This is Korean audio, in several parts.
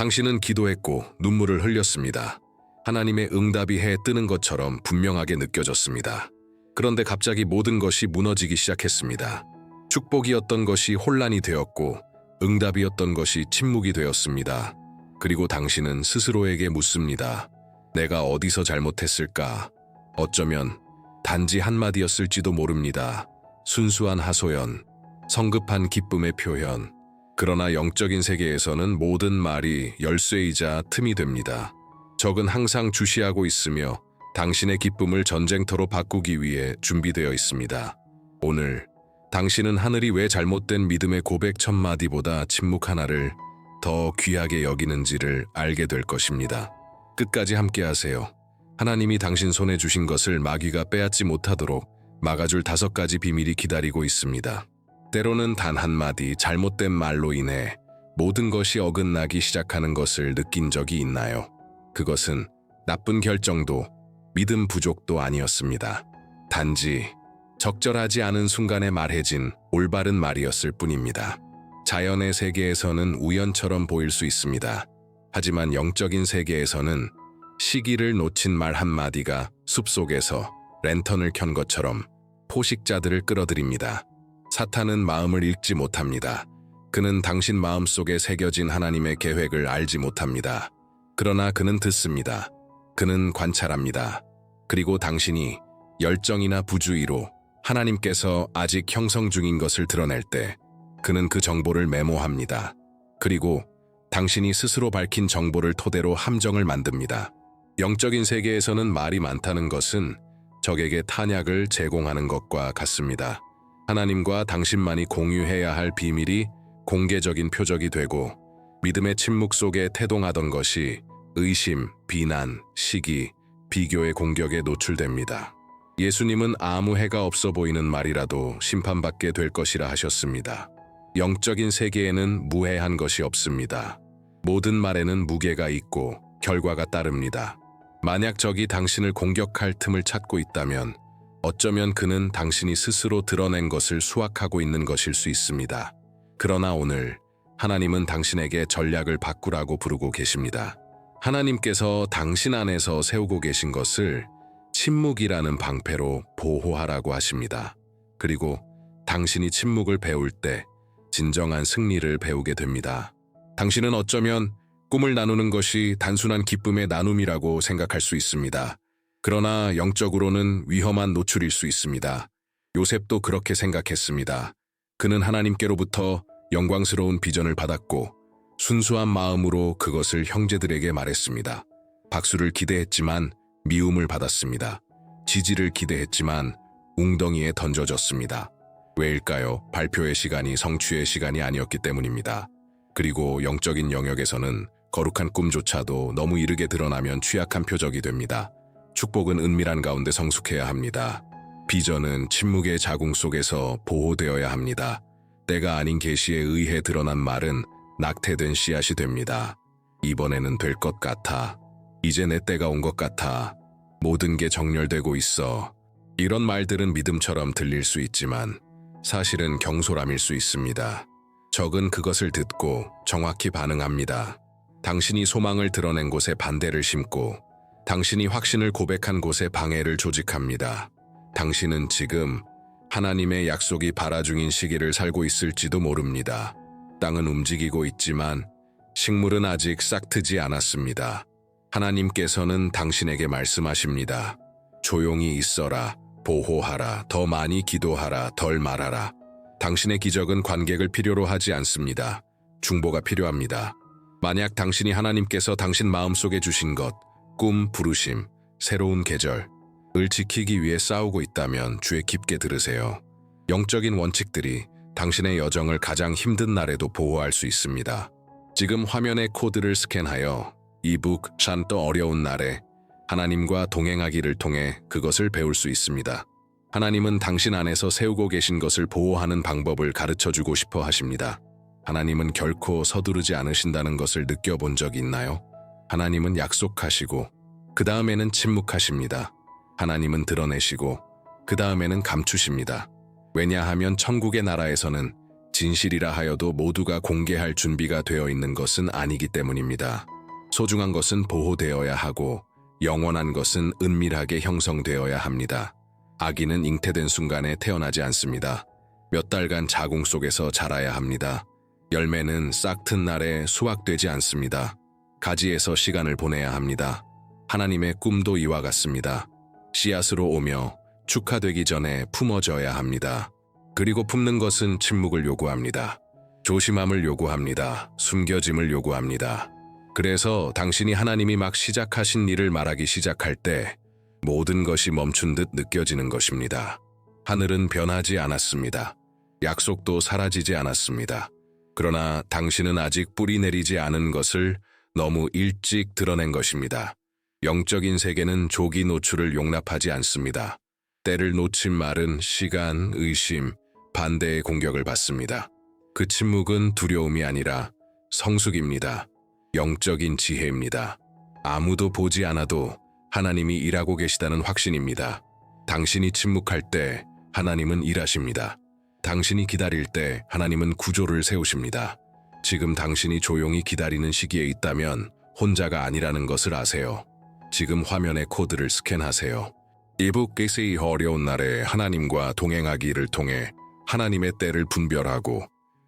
당신은 기도했고 눈물을 흘렸습니다. 하나님의 응답이 해 뜨는 것처럼 분명하게 느껴졌습니다. 그런데 갑자기 모든 것이 무너지기 시작했습니다. 축복이었던 것이 혼란이 되었고 응답이었던 것이 침묵이 되었습니다. 그리고 당신은 스스로에게 묻습니다. 내가 어디서 잘못했을까? 어쩌면 단지 한마디였을지도 모릅니다. 순수한 하소연, 성급한 기쁨의 표현. 그러나 영적인 세계에서는 모든 말이 열쇠이자 틈이 됩니다. 적은 항상 주시하고 있으며 당신의 기쁨을 전쟁터로 바꾸기 위해 준비되어 있습니다. 오늘 당신은 하늘이 왜 잘못된 믿음의 고백 1000마디보다 침묵 하나를 더 귀하게 여기는지를 알게 될 것입니다. 끝까지 함께하세요. 하나님이 당신 손에 주신 것을 마귀가 빼앗지 못하도록 막아줄 5가지 비밀이 기다리고 있습니다. 때로는 단 한마디 잘못된 말로 인해 모든 것이 어긋나기 시작하는 것을 느낀 적이 있나요? 그것은 나쁜 결정도 믿음 부족도 아니었습니다. 단지 적절하지 않은 순간에 말해진 올바른 말이었을 뿐입니다. 자연의 세계에서는 우연처럼 보일 수 있습니다. 하지만 영적인 세계에서는 시기를 놓친 말 한마디가 숲속에서 랜턴을 켠 것처럼 포식자들을 끌어들입니다. 사탄은 마음을 읽지 못합니다. 그는 당신 마음속에 새겨진 하나님의 계획을 알지 못합니다. 그러나 그는 듣습니다. 그는 관찰합니다. 그리고 당신이 열정이나 부주의로 하나님께서 아직 형성 중인 것을 드러낼 때 그는 그 정보를 메모합니다. 그리고 당신이 스스로 밝힌 정보를 토대로 함정을 만듭니다. 영적인 세계에서는 말이 많다는 것은 적에게 탄약을 제공하는 것과 같습니다. 하나님과 당신만이 공유해야 할 비밀이 공개적인 표적이 되고 믿음의 침묵 속에 태동하던 것이 의심, 비난, 시기, 비교의 공격에 노출됩니다. 예수님은 아무 해가 없어 보이는 말이라도 심판받게 될 것이라 하셨습니다. 영적인 세계에는 무해한 것이 없습니다. 모든 말에는 무게가 있고 결과가 따릅니다. 만약 적이 당신을 공격할 틈을 찾고 있다면 어쩌면 그는 당신이 스스로 드러낸 것을 수확하고 있는 것일 수 있습니다. 그러나 오늘 하나님은 당신에게 전략을 바꾸라고 부르고 계십니다. 하나님께서 당신 안에서 세우고 계신 것을 침묵이라는 방패로 보호하라고 하십니다. 그리고 당신이 침묵을 배울 때 진정한 승리를 배우게 됩니다. 당신은 어쩌면 꿈을 나누는 것이 단순한 기쁨의 나눔이라고 생각할 수 있습니다. 그러나 영적으로는 위험한 노출일 수 있습니다. 요셉도 그렇게 생각했습니다. 그는 하나님께로부터 영광스러운 비전을 받았고 순수한 마음으로 그것을 형제들에게 말했습니다. 박수를 기대했지만 미움을 받았습니다. 지지를 기대했지만 웅덩이에 던져졌습니다. 왜일까요? 발표의 시간이 성취의 시간이 아니었기 때문입니다. 그리고 영적인 영역에서는 거룩한 꿈조차도 너무 이르게 드러나면 취약한 표적이 됩니다. 축복은 은밀한 가운데 성숙해야 합니다. 비전은 침묵의 자궁 속에서 보호되어야 합니다. 때가 아닌 계시에 의해 드러난 말은 낙태된 씨앗이 됩니다. 이번에는 될 것 같아. 이제 내 때가 온 것 같아. 모든 게 정렬되고 있어. 이런 말들은 믿음처럼 들릴 수 있지만 사실은 경솔함일 수 있습니다. 적은 그것을 듣고 정확히 반응합니다. 당신이 소망을 드러낸 곳에 반대를 심고 당신이 확신을 고백한 곳에 방해를 조직합니다. 당신은 지금 하나님의 약속이 발화 중인 시기를 살고 있을지도 모릅니다. 땅은 움직이고 있지만 식물은 아직 싹트지 않았습니다. 하나님께서는 당신에게 말씀하십니다. 조용히 있어라, 보호하라, 더 많이 기도하라, 덜 말하라. 당신의 기적은 관객을 필요로 하지 않습니다. 중보가 필요합니다. 만약 당신이 하나님께서 당신 마음속에 주신 것, 꿈, 부르심, 새로운 계절을 지키기 위해 싸우고 있다면 귀에 깊게 들으세요. 영적인 원칙들이 당신의 여정을 가장 힘든 날에도 보호할 수 있습니다. 지금 화면의 코드를 스캔하여 이북 샨또 어려운 날에 하나님과 동행하기를 통해 그것을 배울 수 있습니다. 하나님은 당신 안에서 세우고 계신 것을 보호하는 방법을 가르쳐주고 싶어 하십니다. 하나님은 결코 서두르지 않으신다는 것을 느껴본 적 있나요? 하나님은 약속하시고 그 다음에는 침묵하십니다. 하나님은 드러내시고 그 다음에는 감추십니다. 왜냐하면 천국의 나라에서는 진실이라 하여도 모두가 공개할 준비가 되어 있는 것은 아니기 때문입니다. 소중한 것은 보호되어야 하고 영원한 것은 은밀하게 형성되어야 합니다. 아기는 잉태된 순간에 태어나지 않습니다. 몇 달간 자궁 속에서 자라야 합니다. 열매는 싹 튼 날에 수확되지 않습니다. 가지에서 시간을 보내야 합니다. 하나님의 꿈도 이와 같습니다. 씨앗으로 오며 축하되기 전에 품어져야 합니다. 그리고 품는 것은 침묵을 요구합니다. 조심함을 요구합니다. 숨겨짐을 요구합니다. 그래서 당신이 하나님이 막 시작하신 일을 말하기 시작할 때 모든 것이 멈춘 듯 느껴지는 것입니다. 하늘은 변하지 않았습니다. 약속도 사라지지 않았습니다. 그러나 당신은 아직 뿌리 내리지 않은 것을 너무 일찍 드러낸 것입니다. 영적인 세계는 조기 노출을 용납하지 않습니다. 때를 놓친 말은 시간, 의심, 반대의 공격을 받습니다. 그 침묵은 두려움이 아니라 성숙입니다. 영적인 지혜입니다. 아무도 보지 않아도 하나님이 일하고 계시다는 확신입니다. 당신이 침묵할 때 하나님은 일하십니다. 당신이 기다릴 때 하나님은 구조를 세우십니다. 지금 당신이 조용히 기다리는 시기에 있다면 혼자가 아니라는 것을 아세요. 지금 화면의 코드를 스캔하세요. 이북께서의 어려운 날에 하나님과 동행하기를 통해 하나님의 때를 분별하고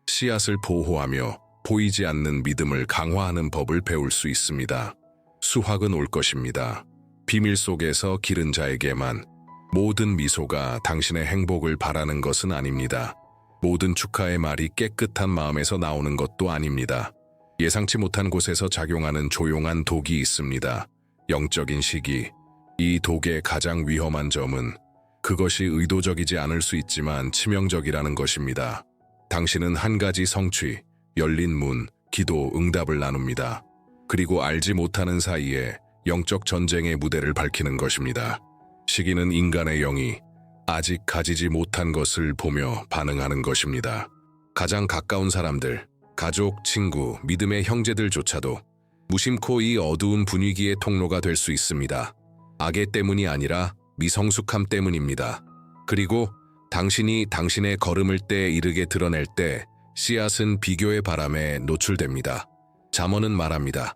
씨앗을 보호하며 보이지 않는 믿음을 강화하는 법을 배울 수 있습니다. 수확은 올 것입니다. 비밀 속에서 기른 자에게만. 모든 미소가 당신의 행복을 바라는 것은 아닙니다. 모든 축하의 말이 깨끗한 마음에서 나오는 것도 아닙니다. 예상치 못한 곳에서 작용하는 조용한 독이 있습니다. 영적인 시기. 이 독의 가장 위험한 점은 그것이 의도적이지 않을 수 있지만 치명적이라는 것입니다. 당신은 한 가지 성취, 열린 문, 기도, 응답을 나눕니다. 그리고 알지 못하는 사이에 영적 전쟁의 무대를 밝히는 것입니다. 시기는 인간의 영이 아직 가지지 못한 것을 보며 반응하는 것입니다. 가장 가까운 사람들, 가족, 친구, 믿음의 형제들조차도 무심코 이 어두운 분위기의 통로가 될 수 있습니다. 악의 때문이 아니라 미성숙함 때문입니다. 그리고 당신이 당신의 걸음을 때에 이르게 드러낼 때 씨앗은 비교의 바람에 노출됩니다. 잠언은 말합니다.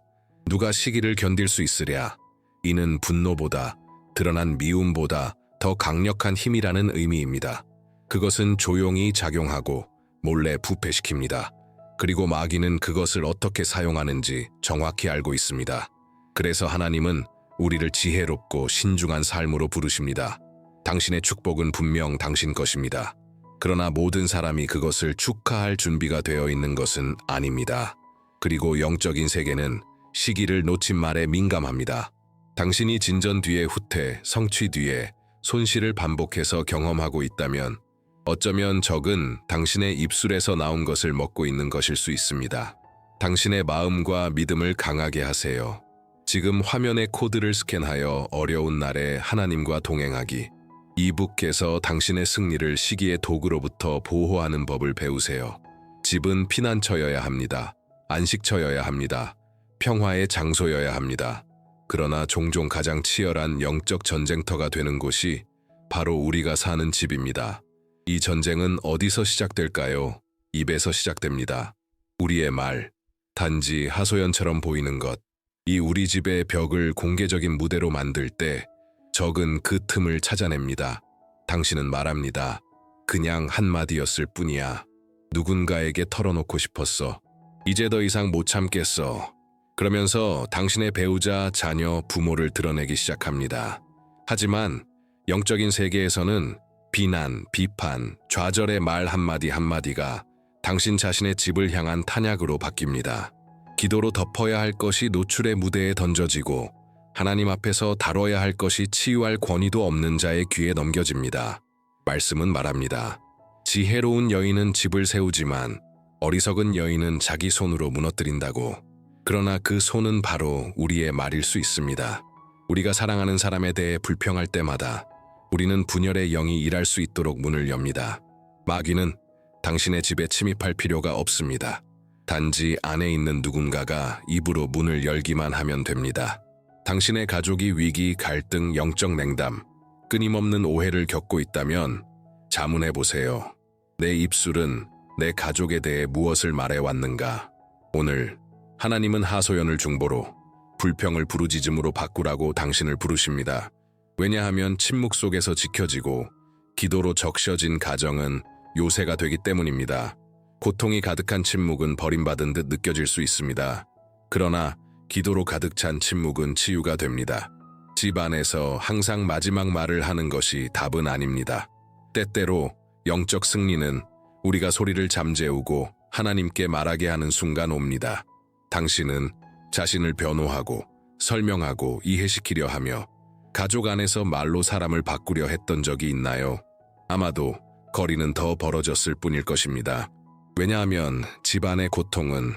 누가 시기를 견딜 수 있으랴. 이는 분노보다 드러난 미움보다 더 강력한 힘이라는 의미입니다. 그것은 조용히 작용하고 몰래 부패시킵니다. 그리고 마귀는 그것을 어떻게 사용하는지 정확히 알고 있습니다. 그래서 하나님은 우리를 지혜롭고 신중한 삶으로 부르십니다. 당신의 축복은 분명 당신 것입니다. 그러나 모든 사람이 그것을 축하할 준비가 되어 있는 것은 아닙니다. 그리고 영적인 세계는 시기를 놓친 말에 민감합니다. 당신이 진전 뒤에 후퇴, 성취 뒤에 손실을 반복해서 경험하고 있다면 어쩌면 적은 당신의 입술에서 나온 것을 먹고 있는 것일 수 있습니다. 당신의 마음과 믿음을 강하게 하세요. 지금 화면의 코드를 스캔하여 어려운 날에 하나님과 동행하기. 이북께서 당신의 승리를 시기의 독으로부터 보호하는 법을 배우세요. 집은 피난처여야 합니다. 안식처여야 합니다. 평화의 장소여야 합니다. 그러나 종종 가장 치열한 영적 전쟁터가 되는 곳이 바로 우리가 사는 집입니다. 이 전쟁은 어디서 시작될까요? 입에서 시작됩니다. 우리의 말, 단지 하소연처럼 보이는 것. 이 우리 집의 벽을 공개적인 무대로 만들 때 적은 그 틈을 찾아냅니다. 당신은 말합니다. 그냥 한마디였을 뿐이야. 누군가에게 털어놓고 싶었어. 이제 더 이상 못 참겠어. 그러면서 당신의 배우자, 자녀, 부모를 드러내기 시작합니다. 하지만 영적인 세계에서는 비난, 비판, 좌절의 말 한마디 한마디가 당신 자신의 집을 향한 탄약으로 바뀝니다. 기도로 덮어야 할 것이 노출의 무대에 던져지고 하나님 앞에서 다뤄야 할 것이 치유할 권위도 없는 자의 귀에 넘겨집니다. 말씀은 말합니다. 지혜로운 여인은 집을 세우지만 어리석은 여인은 자기 손으로 무너뜨린다고. 그러나 그 손은 바로 우리의 말일 수 있습니다. 우리가 사랑하는 사람에 대해 불평할 때마다 우리는 분열의 영이 일할 수 있도록 문을 엽니다. 마귀는 당신의 집에 침입할 필요가 없습니다. 단지 안에 있는 누군가가 입으로 문을 열기만 하면 됩니다. 당신의 가족이 위기, 갈등, 영적 냉담, 끊임없는 오해를 겪고 있다면 자문해보세요. 내 입술은 내 가족에 대해 무엇을 말해왔는가? 오늘 하나님은 하소연을 중보로, 불평을 부르짖음으로 바꾸라고 당신을 부르십니다. 왜냐하면 침묵 속에서 지켜지고 기도로 적셔진 가정은 요새가 되기 때문입니다. 고통이 가득한 침묵은 버림받은 듯 느껴질 수 있습니다. 그러나 기도로 가득 찬 침묵은 치유가 됩니다. 집 안에서 항상 마지막 말을 하는 것이 답은 아닙니다. 때때로 영적 승리는 우리가 소리를 잠재우고 하나님께 말하게 하는 순간 옵니다. 당신은 자신을 변호하고 설명하고 이해시키려 하며 가족 안에서 말로 사람을 바꾸려 했던 적이 있나요? 아마도 거리는 더 벌어졌을 뿐일 것입니다. 왜냐하면 집안의 고통은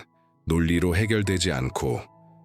논리로 해결되지 않고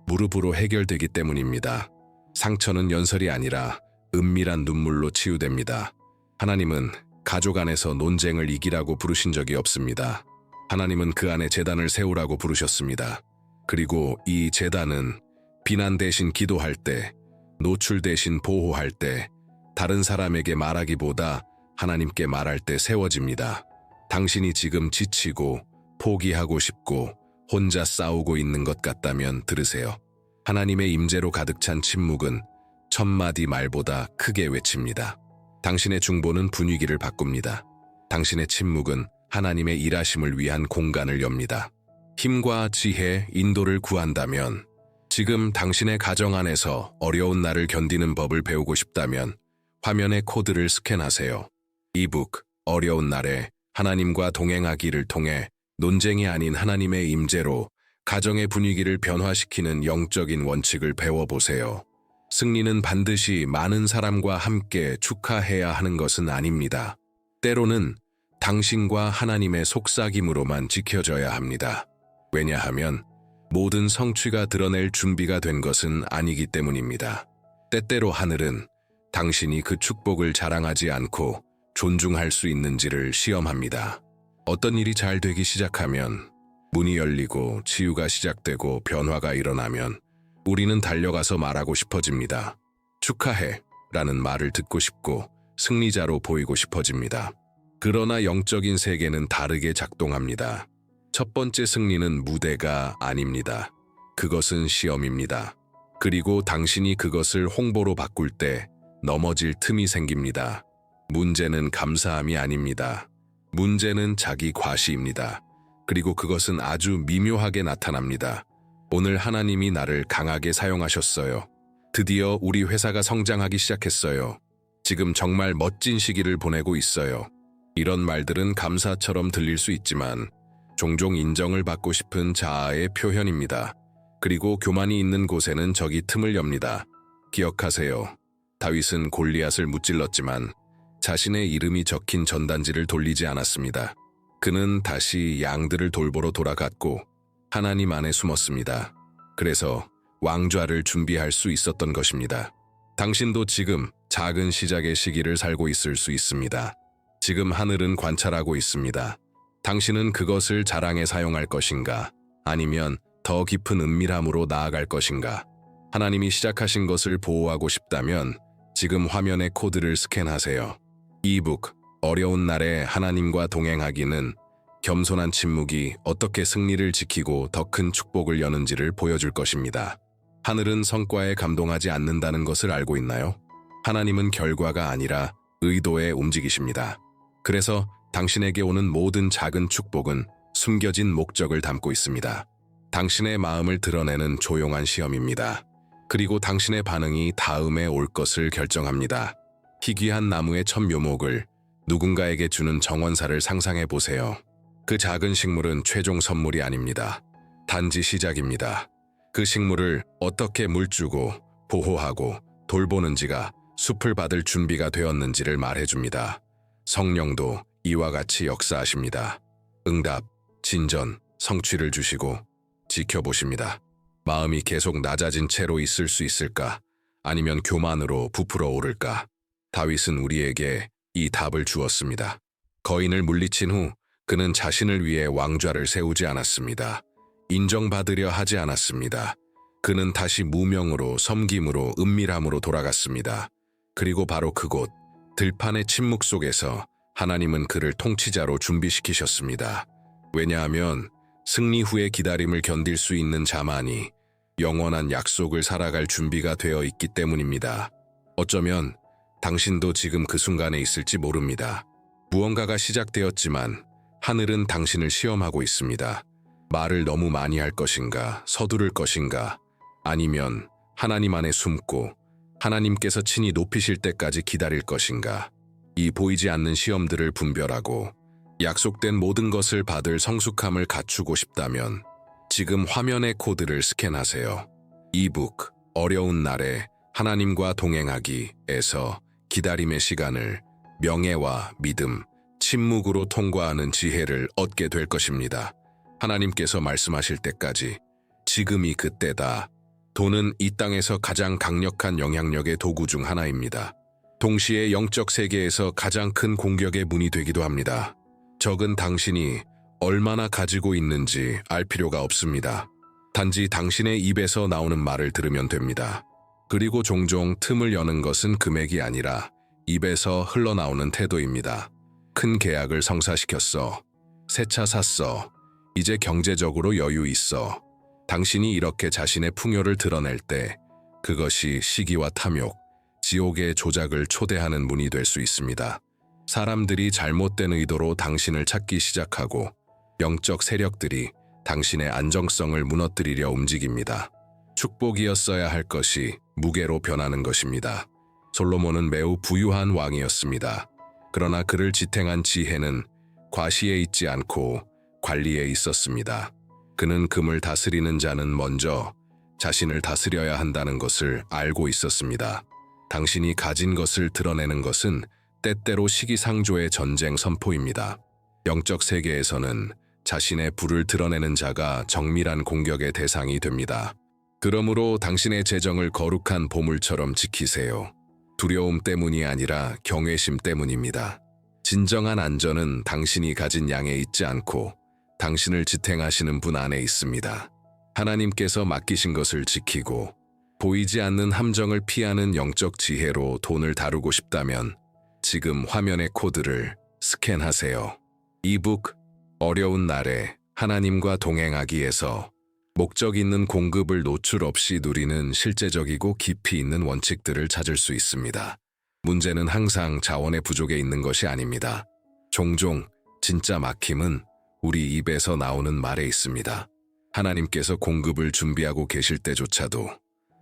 무릎으로 해결되기 때문입니다. 상처는 연설이 아니라 은밀한 눈물로 치유됩니다. 하나님은 가족 안에서 논쟁을 이기라고 부르신 적이 없습니다. 하나님은 그 안에 제단을 세우라고 부르셨습니다. 그리고 이 제단은 비난 대신 기도할 때, 노출 대신 보호할 때, 다른 사람에게 말하기보다 하나님께 말할 때 세워집니다. 당신이 지금 지치고 포기하고 싶고 혼자 싸우고 있는 것 같다면 들으세요. 하나님의 임재로 가득 찬 침묵은 1000마디 말보다 크게 외칩니다. 당신의 중보는 분위기를 바꿉니다. 당신의 침묵은 하나님의 일하심을 위한 공간을 엽니다. 힘과 지혜, 인도를 구한다면, 지금 당신의 가정 안에서 어려운 날을 견디는 법을 배우고 싶다면 화면의 코드를 스캔하세요. 이북, 어려운 날에 하나님과 동행하기를 통해 논쟁이 아닌 하나님의 임재로 가정의 분위기를 변화시키는 영적인 원칙을 배워보세요. 승리는 반드시 많은 사람과 함께 축하해야 하는 것은 아닙니다. 때로는 당신과 하나님의 속삭임으로만 지켜져야 합니다. 왜냐하면 모든 성취가 드러낼 준비가 된 것은 아니기 때문입니다. 때때로 하늘은 당신이 그 축복을 자랑하지 않고 존중할 수 있는지를 시험합니다. 어떤 일이 잘 되기 시작하면, 문이 열리고 치유가 시작되고 변화가 일어나면 우리는 달려가서 말하고 싶어집니다. 축하해 라는 말을 듣고 싶고 승리자로 보이고 싶어집니다. 그러나 영적인 세계는 다르게 작동합니다. 첫 번째 승리는 무대가 아닙니다. 그것은 시험입니다. 그리고 당신이 그것을 홍보로 바꿀 때 넘어질 틈이 생깁니다. 문제는 감사함이 아닙니다. 문제는 자기 과시입니다. 그리고 그것은 아주 미묘하게 나타납니다. 오늘 하나님이 나를 강하게 사용하셨어요. 드디어 우리 회사가 성장하기 시작했어요. 지금 정말 멋진 시기를 보내고 있어요. 이런 말들은 감사처럼 들릴 수 있지만 종종 인정을 받고 싶은 자아의 표현입니다. 그리고 교만이 있는 곳에는 적이 틈을 엽니다. 기억하세요. 다윗은 골리앗을 무찔렀지만 자신의 이름이 적힌 전단지를 돌리지 않았습니다. 그는 다시 양들을 돌보러 돌아갔고 하나님 안에 숨었습니다. 그래서 왕좌를 준비할 수 있었던 것입니다. 당신도 지금 작은 시작의 시기를 살고 있을 수 있습니다. 지금 하늘은 관찰하고 있습니다. 당신은 그것을 자랑에 사용할 것인가? 아니면 더 깊은 은밀함으로 나아갈 것인가? 하나님이 시작하신 것을 보호하고 싶다면 지금 화면의 코드를 스캔하세요. 이북, 어려운 날에 하나님과 동행하기는 겸손한 침묵이 어떻게 승리를 지키고 더 큰 축복을 여는지를 보여줄 것입니다. 하늘은 성과에 감동하지 않는다는 것을 알고 있나요? 하나님은 결과가 아니라 의도에 움직이십니다. 그래서 당신에게 오는 모든 작은 축복은 숨겨진 목적을 담고 있습니다. 당신의 마음을 드러내는 조용한 시험입니다. 그리고 당신의 반응이 다음에 올 것을 결정합니다. 희귀한 나무의 첫 묘목을 누군가에게 주는 정원사를 상상해 보세요. 그 작은 식물은 최종 선물이 아닙니다. 단지 시작입니다. 그 식물을 어떻게 물주고 보호하고 돌보는지가 숲을 받을 준비가 되었는지를 말해줍니다. 성령도 이와 같이 역사하십니다. 응답, 진전, 성취를 주시고 지켜보십니다. 마음이 계속 낮아진 채로 있을 수 있을까? 아니면 교만으로 부풀어 오를까? 다윗은 우리에게 이 답을 주었습니다. 거인을 물리친 후 그는 자신을 위해 왕좌를 세우지 않았습니다. 인정받으려 하지 않았습니다. 그는 다시 무명으로, 섬김으로, 은밀함으로 돌아갔습니다. 그리고 바로 그곳, 들판의 침묵 속에서 하나님은 그를 통치자로 준비시키셨습니다. 왜냐하면 승리 후의 기다림을 견딜 수 있는 자만이 영원한 약속을 살아갈 준비가 되어 있기 때문입니다. 어쩌면 당신도 지금 그 순간에 있을지 모릅니다. 무언가가 시작되었지만 하늘은 당신을 시험하고 있습니다. 말을 너무 많이 할 것인가, 서두를 것인가, 아니면 하나님 안에 숨고 하나님께서 친히 높이실 때까지 기다릴 것인가. 이 보이지 않는 시험들을 분별하고 약속된 모든 것을 받을 성숙함을 갖추고 싶다면 지금 화면의 코드를 스캔하세요. 이북 어려운 날에 하나님과 동행하기에서 기다림의 시간을 명예와 믿음, 침묵으로 통과하는 지혜를 얻게 될 것입니다. 하나님께서 말씀하실 때까지 지금이 그때다. 돈은 이 땅에서 가장 강력한 영향력의 도구 중 하나입니다. 동시에 영적 세계에서 가장 큰 공격의 문이 되기도 합니다. 적은 당신이 얼마나 가지고 있는지 알 필요가 없습니다. 단지 당신의 입에서 나오는 말을 들으면 됩니다. 그리고 종종 틈을 여는 것은 금액이 아니라 입에서 흘러나오는 태도입니다. 큰 계약을 성사시켰어. 새 차 샀어. 이제 경제적으로 여유 있어. 당신이 이렇게 자신의 풍요를 드러낼 때 그것이 시기와 탐욕, 지옥의 조작을 초대하는 문이 될 수 있습니다. 사람들이 잘못된 의도로 당신을 찾기 시작하고 영적 세력들이 당신의 안정성을 무너뜨리려 움직입니다. 축복이었어야 할 것이 무게로 변하는 것입니다. 솔로몬은 매우 부유한 왕이었습니다. 그러나 그를 지탱한 지혜는 과시에 있지 않고 관리에 있었습니다. 그는 금을 다스리는 자는 먼저 자신을 다스려야 한다는 것을 알고 있었습니다. 당신이 가진 것을 드러내는 것은 때때로 시기상조의 전쟁 선포입니다. 영적 세계에서는 자신의 부를 드러내는 자가 정밀한 공격의 대상이 됩니다. 그러므로 당신의 재정을 거룩한 보물처럼 지키세요. 두려움 때문이 아니라 경외심 때문입니다. 진정한 안전은 당신이 가진 양에 있지 않고 당신을 지탱하시는 분 안에 있습니다. 하나님께서 맡기신 것을 지키고 보이지 않는 함정을 피하는 영적 지혜로 돈을 다루고 싶다면 지금 화면의 코드를 스캔하세요. 이북 어려운 날에 하나님과 동행하기에서 목적 있는 공급을 노출 없이 누리는 실제적이고 깊이 있는 원칙들을 찾을 수 있습니다. 문제는 항상 자원의 부족에 있는 것이 아닙니다. 종종 진짜 막힘은 우리 입에서 나오는 말에 있습니다. 하나님께서 공급을 준비하고 계실 때조차도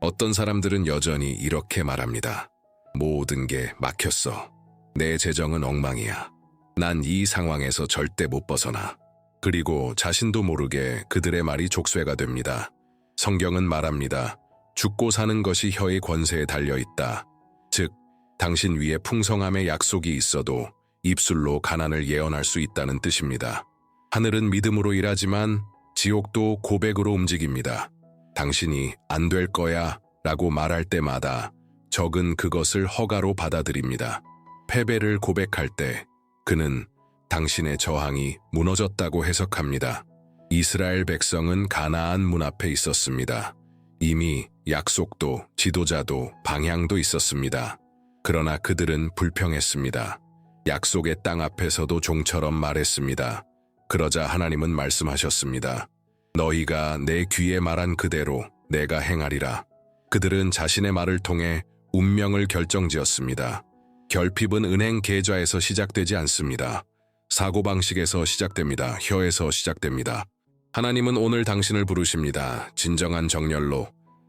어떤 사람들은 여전히 이렇게 말합니다. 모든 게 막혔어. 내 재정은 엉망이야. 난 이 상황에서 절대 못 벗어나. 그리고 자신도 모르게 그들의 말이 족쇄가 됩니다. 성경은 말합니다. 죽고 사는 것이 혀의 권세에 달려있다. 즉, 당신 위에 풍성함의 약속이 있어도 입술로 가난을 예언할 수 있다는 뜻입니다. 하늘은 믿음으로 일하지만 지옥도 고백으로 움직입니다. 당신이 안 될 거야 라고 말할 때마다 적은 그것을 허가로 받아들입니다. 패배를 고백할 때 그는 당신의 저항이 무너졌다고 해석합니다. 이스라엘 백성은 가나안 문 앞에 있었습니다. 이미 약속도 지도자도 방향도 있었습니다. 그러나 그들은 불평했습니다. 약속의 땅 앞에서도 종처럼 말했습니다. 그러자 하나님은 말씀하셨습니다. 너희가 내 귀에 말한 그대로 내가 행하리라. 그들은 자신의 말을 통해 운명을 결정지었습니다. 결핍은 은행 계좌에서 시작되지 않습니다. 사고방식에서 시작됩니다. 혀에서 시작됩니다. 하나님은 오늘 당신을 부르십니다. 진정한 정열로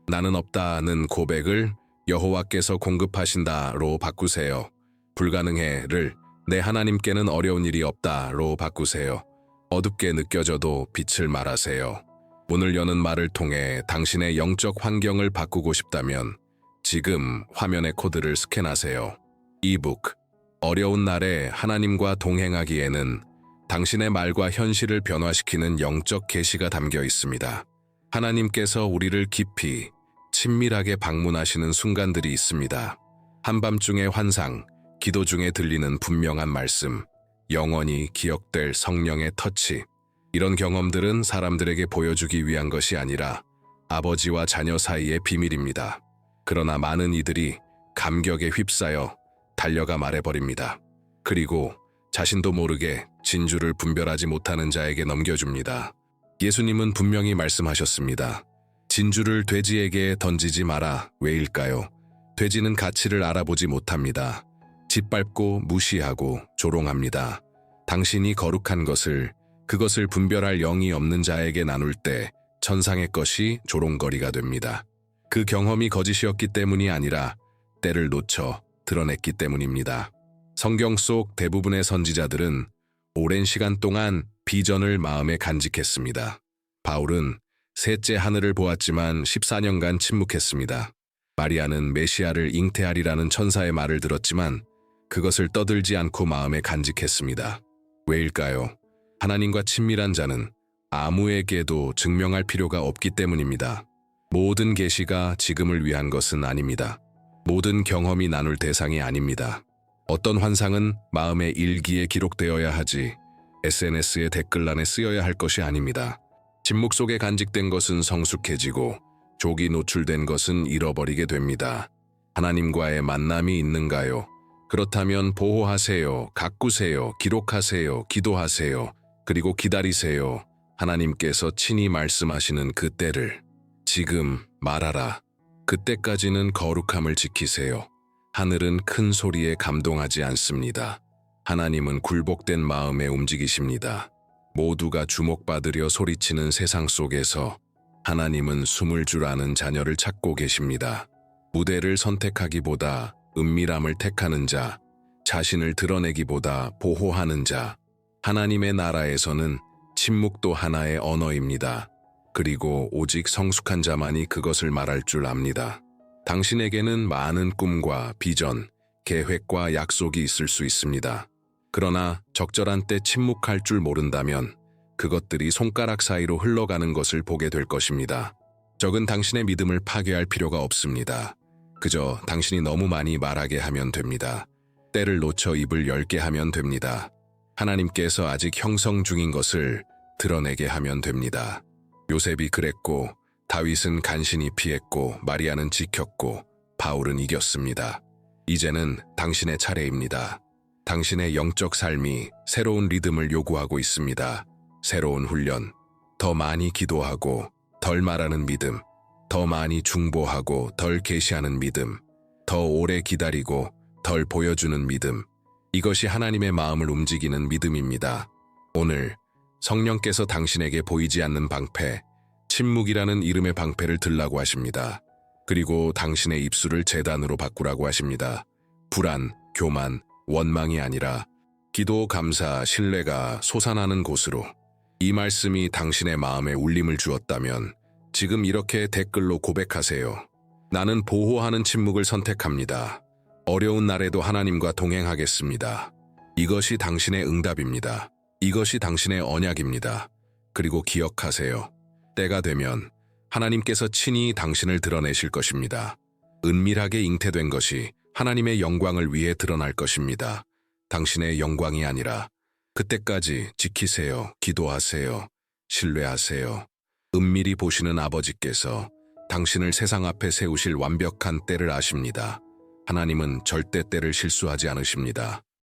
나는 없다는 고백을 여호와께서 공급하신다로 바꾸세요. 불가능해를 내 하나님께는 어려운 일이 없다로 바꾸세요. 어둡게 느껴져도 빛을 말하세요. 문을 여는 말을 통해 당신의 영적 환경을 바꾸고 싶다면 지금 화면의 코드를 스캔하세요. 이북 어려운 날에 하나님과 동행하기에는 당신의 말과 현실을 변화시키는 영적 계시가 담겨 있습니다. 하나님께서 우리를 깊이, 친밀하게 방문하시는 순간들이 있습니다. 한밤중의 환상, 기도 중에 들리는 분명한 말씀, 영원히 기억될 성령의 터치. 이런 경험들은 사람들에게 보여주기 위한 것이 아니라 아버지와 자녀 사이의 비밀입니다. 그러나 많은 이들이 감격에 휩싸여 달려가 말해버립니다. 그리고 자신도 모르게 진주를 분별하지 못하는 자에게 넘겨줍니다. 예수님은 분명히 말씀하셨습니다. 진주를 돼지에게 던지지 마라. 왜일까요? 돼지는 가치를 알아보지 못합니다. 짓밟고 무시하고 조롱합니다. 당신이 거룩한 것을, 그것을 분별할 영이 없는 자에게 나눌 때 천상의 것이 조롱거리가 됩니다. 그 경험이 거짓이었기 때문이 아니라 때를 놓쳐 드러냈기 때문입니다. 성경 속 대부분의 선지자들은 오랜 시간 동안 비전을 마음에 간직했습니다. 바울은 셋째 하늘을 보았지만 14년간 침묵했습니다. 마리아는 메시아를 잉태하리라는 천사의 말을 들었지만 그것을 떠들지 않고 마음에 간직했습니다. 왜일까요? 하나님과 친밀한 자는 아무에게도 증명할 필요가 없기 때문입니다. 모든 계시가 지금을 위한 것은 아닙니다. 모든 경험이 나눌 대상이 아닙니다. 어떤 환상은 마음의 일기에 기록되어야 하지 SNS의 댓글란에 쓰여야 할 것이 아닙니다. 침묵 속에 간직된 것은 성숙해지고 족이 노출된 것은 잃어버리게 됩니다. 하나님과의 만남이 있는가요? 그렇다면 보호하세요, 가꾸세요, 기록하세요, 기도하세요, 그리고 기다리세요. 하나님께서 친히 말씀하시는 그 때를 지금 말하라. 그때까지는 거룩함을 지키세요. 하늘은 큰 소리에 감동하지 않습니다. 하나님은 굴복된 마음에 움직이십니다. 모두가 주목받으려 소리치는 세상 속에서 하나님은 숨을 줄 아는 자녀를 찾고 계십니다. 무대를 선택하기보다 은밀함을 택하는 자, 자신을 드러내기보다 보호하는 자. 하나님의 나라에서는 침묵도 하나의 언어입니다. 그리고 오직 성숙한 자만이 그것을 말할 줄 압니다. 당신에게는 많은 꿈과 비전, 계획과 약속이 있을 수 있습니다. 그러나 적절한 때 침묵할 줄 모른다면 그것들이 손가락 사이로 흘러가는 것을 보게 될 것입니다. 적은 당신의 믿음을 파괴할 필요가 없습니다. 그저 당신이 너무 많이 말하게 하면 됩니다. 때를 놓쳐 입을 열게 하면 됩니다. 하나님께서 아직 형성 중인 것을 드러내게 하면 됩니다. 요셉이 그랬고, 다윗은 간신히 피했고, 마리아는 지켰고, 바울은 이겼습니다. 이제는 당신의 차례입니다. 당신의 영적 삶이 새로운 리듬을 요구하고 있습니다. 새로운 훈련, 더 많이 기도하고 덜 말하는 믿음, 더 많이 중보하고 덜 계시하는 믿음, 더 오래 기다리고 덜 보여주는 믿음. 이것이 하나님의 마음을 움직이는 믿음입니다. 오늘 성령께서 당신에게 보이지 않는 방패, 침묵이라는 이름의 방패를 들라고 하십니다. 그리고 당신의 입술을 제단으로 바꾸라고 하십니다. 불안, 교만, 원망이 아니라 기도, 감사, 신뢰가 솟아나는 곳으로. 이 말씀이 당신의 마음에 울림을 주었다면 지금 이렇게 댓글로 고백하세요. 나는 보호하는 침묵을 선택합니다. 어려운 날에도 하나님과 동행하겠습니다. 이것이 당신의 응답입니다. 이것이 당신의 언약입니다. 그리고 기억하세요. 때가 되면 하나님께서 친히 당신을 드러내실 것입니다. 은밀하게 잉태된 것이 하나님의 영광을 위해 드러날 것입니다. 당신의 영광이 아니라. 그때까지 지키세요. 기도하세요. 신뢰하세요. 은밀히 보시는 아버지께서 당신을 세상 앞에 세우실 완벽한 때를 아십니다. 하나님은 절대 때를 실수하지 않으십니다.